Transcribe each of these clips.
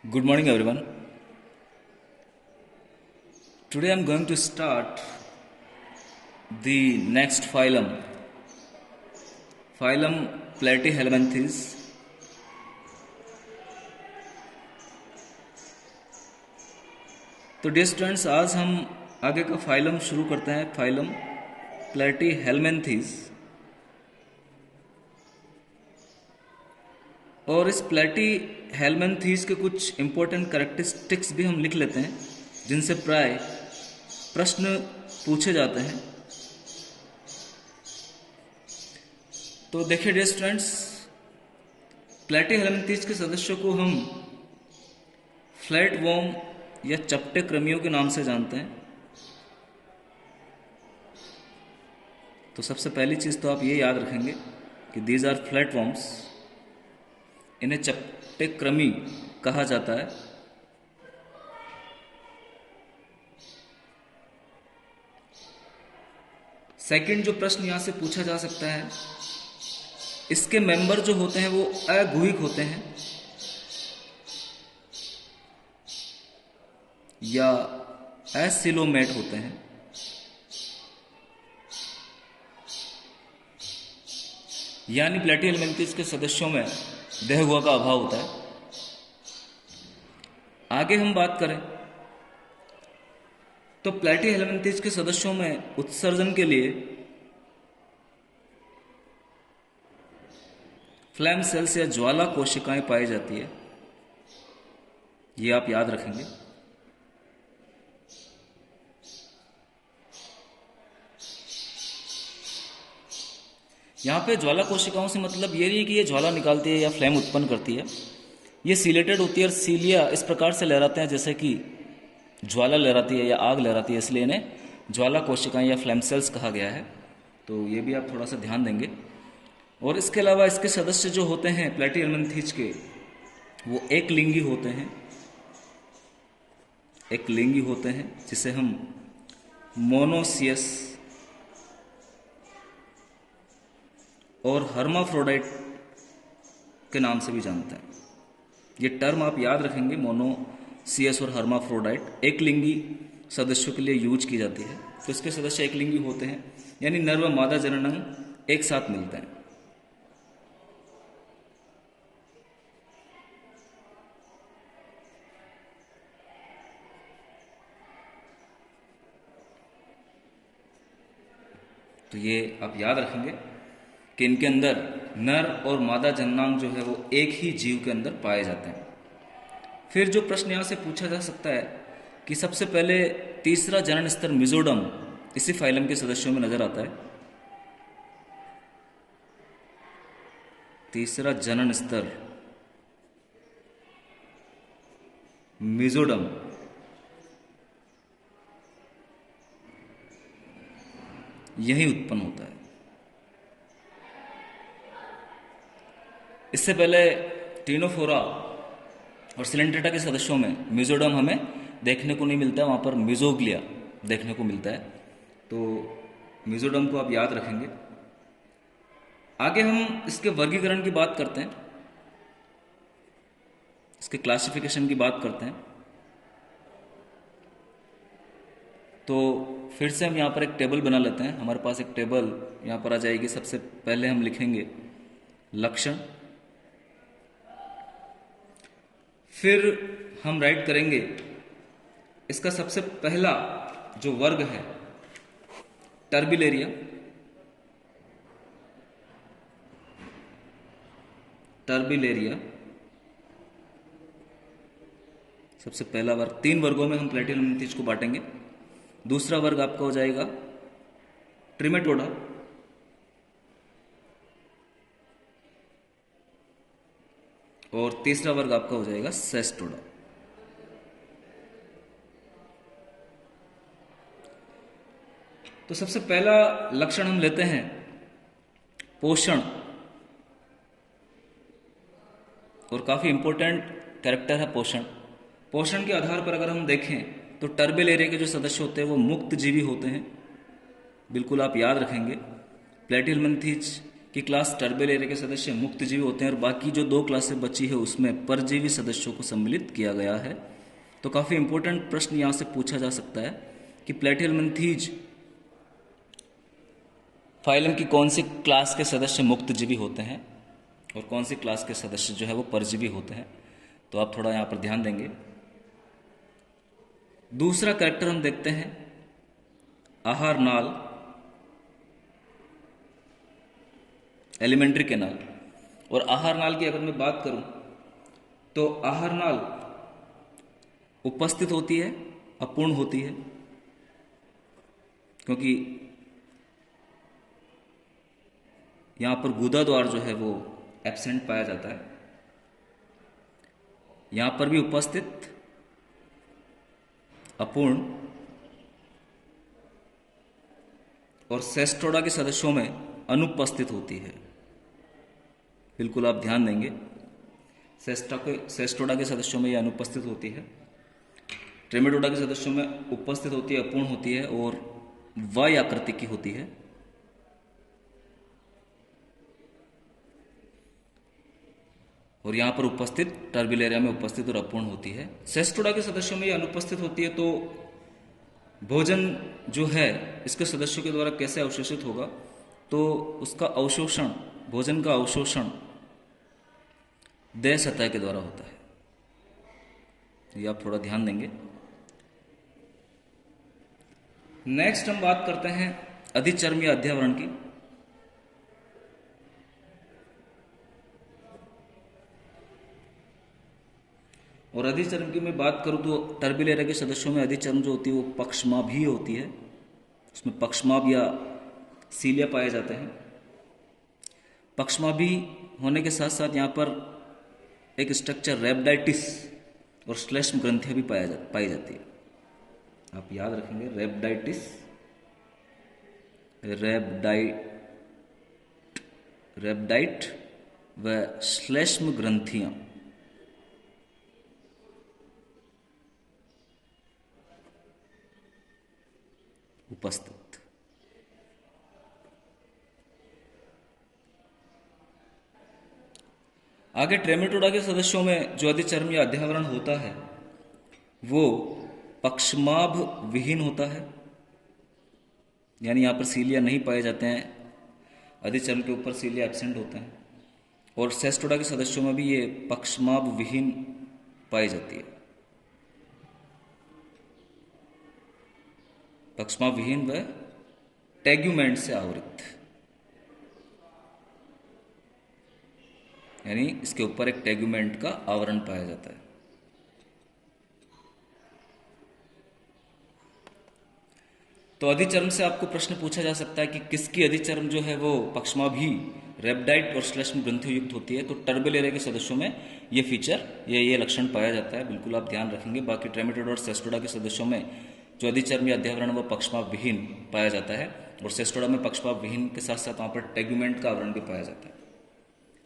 Good morning, everyone. Today I'm going to start the next phylum Platyhelminthes. तो dear students, आज हम आगे का फाइलम शुरू करते हैं, फाइलम प्लेटीहेलमिन्थीज। और इस प्लेटीहेलमिन्थीज के कुछ इंपॉर्टेंट कैरेक्टरिस्टिक्स भी हम लिख लेते हैं, जिनसे प्राय प्रश्न पूछे जाते हैं। तो देखिए डियर स्टूडेंट्स, प्लेटीहेलमिन्थीज के सदस्यों को हम फ्लैट वॉर्म या चपटे कृमियों के नाम से जानते हैं। तो सबसे पहली चीज तो आप ये याद रखेंगे कि दीज आर फ्लैट वॉर्म्स, इन्हें चपटे कृमि कहा जाता है। सेकंड जो प्रश्न यहां से पूछा जा सकता है, इसके मेंबर जो होते हैं वो अगुहिक होते हैं या एसिलोमेट होते हैं। यानी प्लेटीहेलमिन्थीज के सदस्यों में देहगुहा का अभाव होता है। आगे हम बात करें तो प्लेटीहेलमिन्थीज के सदस्यों में उत्सर्जन के लिए फ्लैम सेल्स या ज्वाला कोशिकाएं पाई जाती है, ये आप याद रखेंगे। यहां पे ज्वाला कोशिकाओं से मतलब ये नहीं है कि ये ज्वाला निकालती है या फ्लेम उत्पन्न करती है। ये सीलेटेड होती है और सीलिया इस प्रकार से लहराते हैं जैसे कि ज्वाला लहराती है या आग लहराती है, इसलिए इन्हें ज्वाला कोशिकाएं या फ्लेम सेल्स कहा गया है। तो ये भी आप थोड़ा सा ध्यान देंगे। और इसके अलावा इसके सदस्य जो होते हैं प्लेटीहेलमिन्थीज के, वो एक लिंगी होते हैं, एक लिंगी होते हैं जिसे हम मोनोसियस और हर्माफ्रोडाइट के नाम से भी जानते हैं। ये टर्म आप याद रखेंगे, मोनोसियस और हर्माफ्रोडाइट एक लिंगी सदस्यों के लिए यूज की जाती है। तो इसके सदस्य एक लिंगी होते हैं, यानी नर व मादा जननांग एक साथ मिलते हैं। तो ये आप याद रखेंगे कि इनके अंदर नर और मादा जननांग जो है वो एक ही जीव के अंदर पाए जाते हैं। फिर जो प्रश्न यहां से पूछा जा सकता है कि सबसे पहले तीसरा जनन स्तर मिजोडम इसी फाइलम के सदस्यों में नजर आता है। तीसरा जनन स्तर मिजोडम यही उत्पन्न होता है। इससे पहले टीनोफोरा और सिलेंट्रेटा के सदस्यों में मिजोडम हमें देखने को नहीं मिलता है, वहां पर मिजोग्लिया देखने को मिलता है। तो मिजोडम को आप याद रखेंगे। आगे हम इसके वर्गीकरण की बात करते हैं, इसके क्लासिफिकेशन की बात करते हैं। तो फिर से हम यहाँ पर एक टेबल बना लेते हैं। हमारे पास एक टेबल यहाँ पर आ जाएगी। सबसे पहले हम लिखेंगे लक्षण, फिर हम राइट करेंगे इसका सबसे पहला जो वर्ग है टर्बिलेरिया। टर्बिलेरिया सबसे पहला वर्ग। 3 वर्गों में हम प्लेटीहेलमिन्थीज को बांटेंगे। दूसरा वर्ग आपका हो जाएगा ट्रिमेटोडा, और तीसरा वर्ग आपका हो जाएगा सेस्टोडा। तो सबसे पहला लक्षण हम लेते हैं पोषण, और काफी इंपॉर्टेंट कैरेक्टर है पोषण। पोषण के आधार पर अगर हम देखें तो टर्बिलेरिया के जो सदस्य होते हैं वो मुक्त जीवी होते हैं, बिल्कुल आप याद रखेंगे। प्लेटीहेलमिन्थीज कि क्लास टर्बेलिया के सदस्य मुक्तजीवी होते हैं और बाकी जो 2 क्लासें बची है उसमें परजीवी सदस्यों को सम्मिलित किया गया है। तो काफ़ी इंपॉर्टेंट प्रश्न यहाँ से पूछा जा सकता है कि प्लेटिहेल्मिन्थीज फाइलम की कौन सी क्लास के सदस्य मुक्तजीवी होते हैं और कौन सी क्लास के सदस्य जो है वो परजीवी होते हैं। तो आप थोड़ा यहाँ पर ध्यान देंगे। दूसरा कैरेक्टर हम देखते हैं आहार नाल, एलिमेंट्री कैनाल। और आहार नाल की अगर मैं बात करूं तो आहार नाल उपस्थित होती है, अपूर्ण होती है, क्योंकि यहां पर गुदा द्वार जो है वो एब्सेंट पाया जाता है। यहां पर भी उपस्थित, अपूर्ण, और सेस्ट्रोडा के सदस्यों में अनुपस्थित होती है। बिल्कुल आप ध्यान देंगे, सेस्ट्रोडा के सदस्यों में यह अनुपस्थित होती है, ट्रेमेटोडा के सदस्यों में उपस्थित होती है, अपूर्ण होती है और वाय आकृति की होती है। और यहां पर उपस्थित टर्बिलेरिया में उपस्थित और अपूर्ण होती है। सेस्ट्रोडा के सदस्यों में यह अनुपस्थित होती है। तो भोजन जो है इसके सदस्यों के द्वारा कैसे अवशोषित होगा, तो उसका अवशोषण, भोजन का अवशोषण देह सतह के द्वारा होता है। ये आप थोड़ा ध्यान देंगे। नेक्स्ट हम बात करते हैं अधिचर्म या अध्यावरण की। और अधिचर्म की मैं बात करूं तो टर्बिलेरिया के सदस्यों में अधिचर्म जो होती है वो पक्षमाभी होती है। उसमें पक्षमाभ या सीलिया पाए जाते हैं। पक्षमाभी होने के साथ साथ यहाँ पर एक स्ट्रक्चर रेब्डाइटिस और श्लेष्म ग्रंथियां भी पाई जाती है। आप याद रखेंगे, रेब्डाइटिस, रेब्डाइट व श्लेष्म ग्रंथियां। उपस्थित। आगे ट्रेमेटोडा के सदस्यों में जो अधिचर्म या अध्यावरण होता है वो पक्षमाभ विहीन होता है, यानी यहां पर सीलिया नहीं पाए जाते हैं, अधिचर्म के ऊपर सीलिया एब्सेंट होते हैं। और सेस्टोडा के सदस्यों में भी ये पक्षमाभ विहीन पाई जाती है, पक्षमाभ विहीन व टेग्यूमेंट से आवृत, यानी इसके ऊपर एक टेग्यूमेंट का आवरण पाया जाता है। तो अधिचर्म से आपको प्रश्न पूछा जा सकता है कि किसकी अधिचर्म जो है वो पक्षमाभी, रेब्डाइट और श्लेष्म ग्रंथियों युक्त होती है। तो टर्बिलेरिया के सदस्यों में ये फीचर, ये लक्षण पाया जाता है। बिल्कुल आप ध्यान रखेंगे। बाकी ट्रेमेटोडा और सेस्टोडा के सदस्यों में जो अधिचर्म या अध्यावरण वो पक्षमाभ विहीन पाया जाता है, और सेस्टोडा में पक्षमाभ विहीन के साथ साथ वहां पर टेग्यूमेंट का आवरण भी पाया जाता है।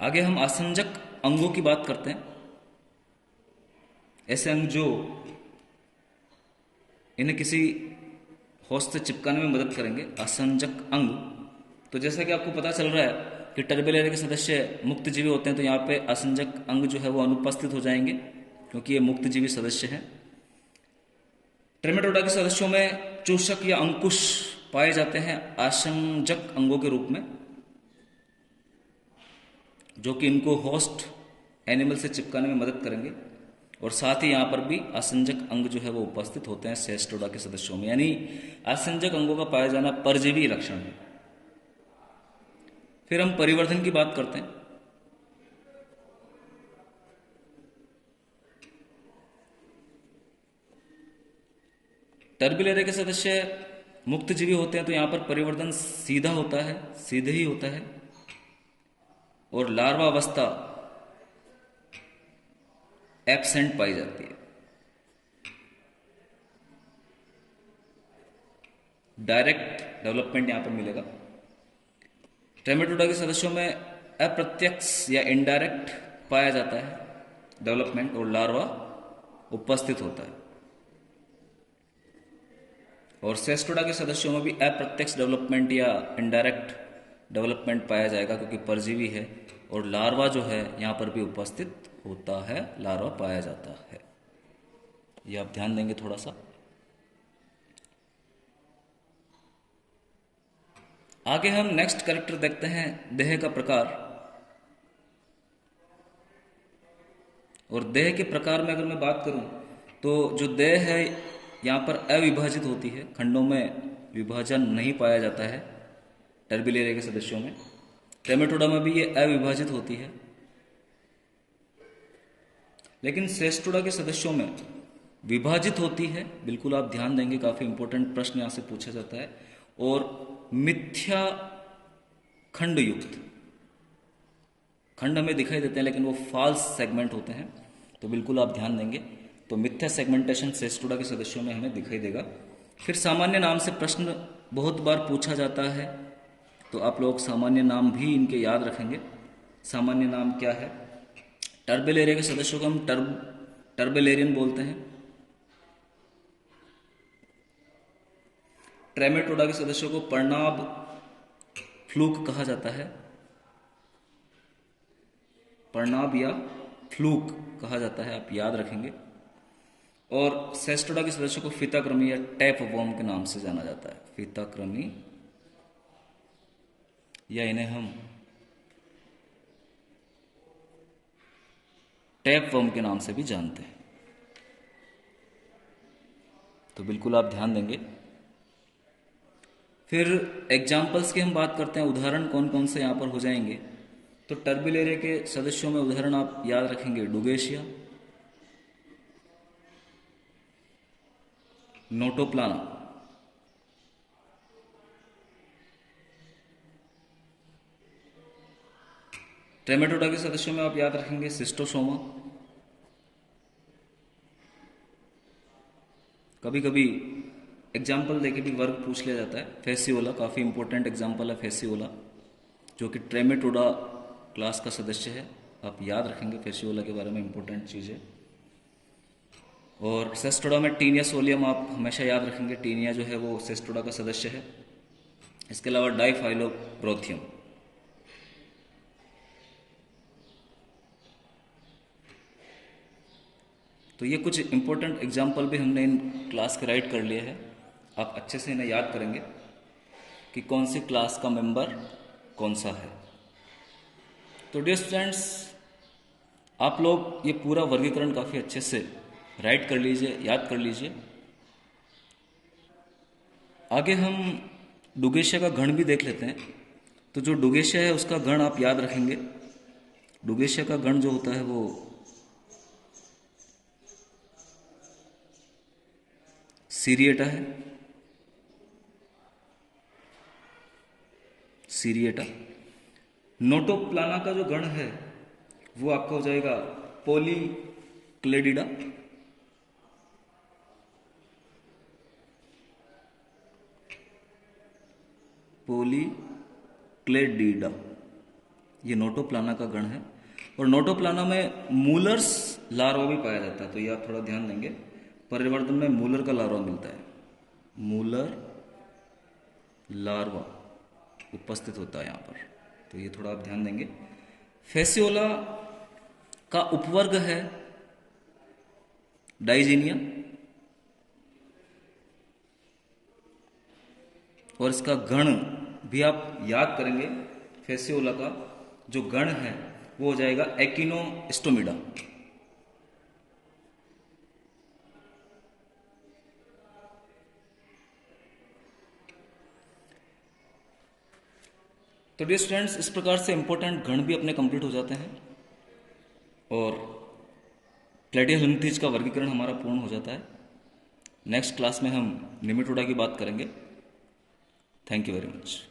आगे हम आसंजक अंगों की बात करते हैं। ऐसे अंग जो इन्हें किसी होस्ट से चिपकाने में मदद करेंगे, आसंजक अंग। तो जैसा कि आपको पता चल रहा है कि टर्बिलेरिया के सदस्य मुक्तजीवी होते हैं, तो यहाँ पे आसंजक अंग जो है वो अनुपस्थित हो जाएंगे क्योंकि ये मुक्तजीवी सदस्य हैं। ट्रेमेटोडा के सदस्यों में चूषक या अंकुश पाए जाते हैं आसंजक अंगों के रूप में, जो कि इनको होस्ट एनिमल से चिपकाने में मदद करेंगे। और साथ ही यहां पर भी आसंजक अंग जो है वो उपस्थित होते हैं सेस्टोडा के सदस्यों में, यानी आसंजक अंगों का पाया जाना परजीवी लक्षण है। फिर हम परिवर्धन की बात करते हैं। टर्बिलेरिया के सदस्य मुक्तजीवी होते हैं, तो यहां पर परिवर्तन सीधा होता है, सीधे ही होता है। और लार्वा अवस्था एब्सेंट पाई जाती है। डायरेक्ट डेवलपमेंट यहां पर मिलेगा। ट्रेमेटोडा के सदस्यों में अप्रत्यक्ष या इनडायरेक्ट पाया जाता है डेवलपमेंट, और लार्वा उपस्थित होता है। और सेस्टोडा के सदस्यों में भी अप्रत्यक्ष डेवलपमेंट या इनडायरेक्ट डेवलपमेंट पाया जाएगा क्योंकि परजीवी है, और लार्वा जो है यहाँ पर भी उपस्थित होता है, लार्वा पाया जाता है। ये आप ध्यान देंगे थोड़ा सा। आगे हम नेक्स्ट कैरेक्टर देखते हैं, देह का प्रकार। और देह के प्रकार में अगर मैं बात करूं तो जो देह है यहाँ पर अविभाजित होती है, खंडों में विभाजन नहीं पाया जाता है टर्बिलेरिया के सदस्यों में। ट्रेमेटोडा में भी ये अविभाजित होती है, लेकिन सेस्टोडा के सदस्यों में विभाजित होती है। बिल्कुल आप ध्यान देंगे, काफी इंपॉर्टेंट प्रश्न यहाँ से पूछा जाता है। और मिथ्या खंड युक्त, खंड हमें दिखाई देते हैं लेकिन वो फॉल्स सेगमेंट होते हैं, तो बिल्कुल आप ध्यान देंगे। तो मिथ्या सेगमेंटेशन सेस्टोडा के सदस्यों में हमें दिखाई देगा। फिर सामान्य नाम से प्रश्न बहुत बार पूछा जाता है, तो आप लोग सामान्य नाम भी इनके याद रखेंगे। सामान्य नाम क्या है? टर्बेलेरिया के सदस्यों को हम टर्बेलेरियन बोलते हैं। ट्रेमेटोडा के सदस्यों को पर्णाब फ्लूक कहा जाता है, पर्णाब या फ्लूक कहा जाता है, आप याद रखेंगे। और सेस्टोडा के सदस्यों को फीताक्रमी या टैप वॉर्म के नाम से जाना जाता है, फीताक्रमी, या इन्हें हम टैप वर्म के नाम से भी जानते हैं। तो बिल्कुल आप ध्यान देंगे। फिर एग्जाम्पल्स की हम बात करते हैं, उदाहरण कौन कौन से यहाँ पर हो जाएंगे। तो टर्बिलेरिया के सदस्यों में उदाहरण आप याद रखेंगे, डुगेशिया, नोटोप्लाना, ट्रेमेटोडा के सदस्यों में आप याद रखेंगे सिस्टोसोमा। कभी कभी एग्जाम्पल देके भी वर्ग पूछ लिया जाता है। फेसियोला, काफ़ी इंपॉर्टेंट एग्जाम्पल है फेसियोला, जो कि ट्रेमेटोडा क्लास का सदस्य है, आप याद रखेंगे फेसियोला के बारे में, इंपॉर्टेंट चीज़ है। और सेस्टोडा में टीनिया सोलियम आप हमेशा याद रखेंगे, टीनिया जो है वो सेस्टोडा का सदस्य है। इसके अलावा डाइफाइलोब्रोथियम। तो ये कुछ इंपॉर्टेंट एग्जाम्पल भी हमने इन क्लास के राइट कर लिए हैं। आप अच्छे से इन्हें याद करेंगे कि कौन सी क्लास का मेंबर कौन सा है। तो डियर स्टूडेंट्स, आप लोग ये पूरा वर्गीकरण काफ़ी अच्छे से राइट कर लीजिए, याद कर लीजिए। आगे हम डुगेशिया का गण भी देख लेते हैं। तो जो डुगेशिया है उसका गण आप याद रखेंगे। डुगेशिया का गण जो होता है वो सीरिएटा है, सीरिएटा। नोटोप्लाना का जो गण है वो आपका हो जाएगा पॉलीक्लेडिडा। पॉलीक्लेडिडा, ये नोटोप्लाना का गण है। और नोटोप्लाना में मूलर्स लार्वा भी पाया जाता है, तो ये आप थोड़ा ध्यान देंगे। परिवर्तन में मूलर का लार्वा मिलता है, मूलर लार्वा उपस्थित होता है यहाँ पर, तो ये थोड़ा आप ध्यान देंगे। फेसियोला का उपवर्ग है डाइजीनिया, और इसका गण भी आप याद करेंगे। फेसियोला का जो गण है वो हो जाएगा एक्टिनोस्टोमिडा। तो डियर स्टूडेंट्स, इस प्रकार से इंपॉर्टेंट गण भी अपने कंप्लीट हो जाते हैं और प्लेटिहेल्मिंथेज का वर्गीकरण हमारा पूर्ण हो जाता है। नेक्स्ट क्लास में हम निमेटोडा की बात करेंगे। Thank you very much.